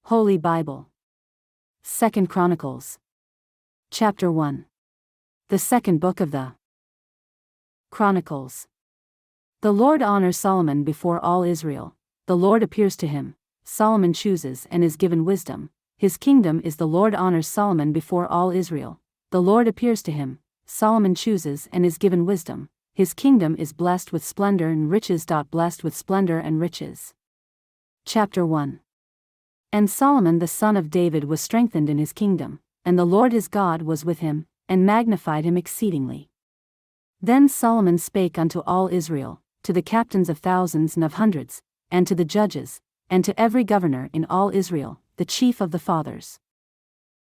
Holy Bible. 2 Chronicles. Chapter 1. The second book of the Chronicles. The Lord honors Solomon before all Israel. The Lord appears to him. Solomon chooses and is given wisdom. His kingdom is the Lord honors Solomon before all Israel. The Lord appears to him. Solomon chooses and is given wisdom. His kingdom is blessed with splendor and riches. Blessed with splendor and riches. Chapter 1. And Solomon the son of David was strengthened in his kingdom, and the Lord his God was with him, and magnified him exceedingly. Then Solomon spake unto all Israel, to the captains of thousands and of hundreds, and to the judges, and to every governor in all Israel, the chief of the fathers.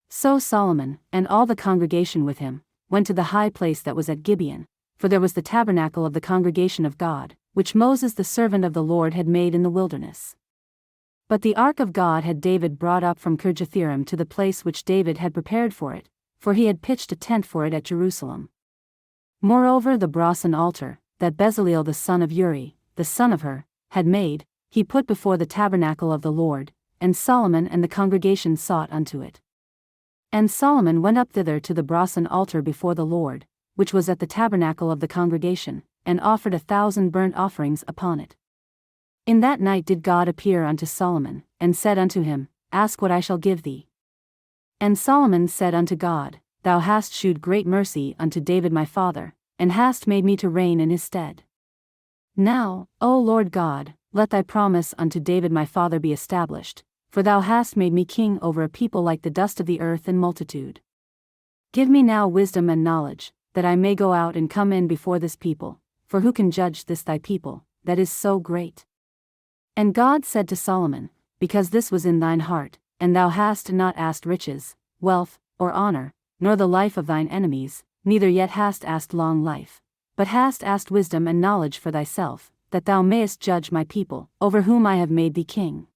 So Solomon, and all the congregation with him, went to the high place that was at Gibeon, for there was the tabernacle of the congregation of God, which Moses the servant of the Lord had made in the wilderness. But the ark of God had David brought up from Kirjathjearim to the place which David had prepared for it, for he had pitched a tent for it at Jerusalem. Moreover the brasen altar, that Bezaleel the son of Uri, the son of Hur, had made, he put before the tabernacle of the Lord, and Solomon and the congregation sought unto it. And Solomon went up thither to the brasen altar before the Lord, which was at the tabernacle of the congregation, and offered 1,000 burnt offerings upon it. In that night did God appear unto Solomon, and said unto him, Ask what I shall give thee. And Solomon said unto God, Thou hast shewed great mercy unto David my father, and hast made me to reign in his stead. Now, O Lord God, let thy promise unto David my father be established, for thou hast made me king over a people like the dust of the earth in multitude. Give me now wisdom and knowledge, that I may go out and come in before this people, for who can judge this thy people, that is so great? And God said to Solomon, Because this was in thine heart, and thou hast not asked riches, wealth, or honor, nor the life of thine enemies, neither yet hast asked long life, but hast asked wisdom and knowledge for thyself, that thou mayest judge my people, over whom I have made thee king.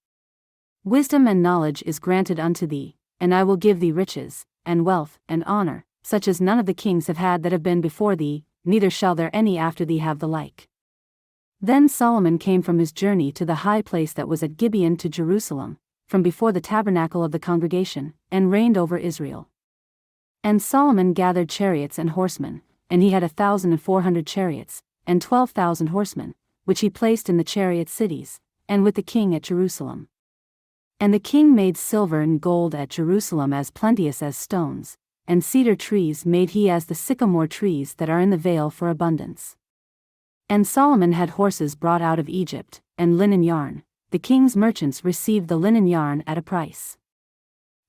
Wisdom and knowledge is granted unto thee, and I will give thee riches, and wealth, and honor, such as none of the kings have had that have been before thee, neither shall there any after thee have the like. Then Solomon came from his journey to the high place that was at Gibeon to Jerusalem, from before the tabernacle of the congregation, and reigned over Israel. And Solomon gathered chariots and horsemen, and he had 1,400 chariots, and 12,000 horsemen, which he placed in the chariot cities, and with the king at Jerusalem. And the king made silver and gold at Jerusalem as plenteous as stones, and cedar trees made he as the sycamore trees that are in the vale for abundance. And Solomon had horses brought out of Egypt, and linen yarn. The king's merchants received the linen yarn at a price.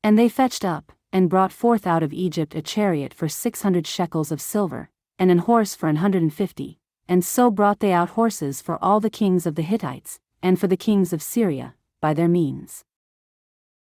And they fetched up, and brought forth out of Egypt a chariot for 600 shekels of silver, and an horse for 150, and so brought they out horses for all the kings of the Hittites, and for the kings of Syria, by their means.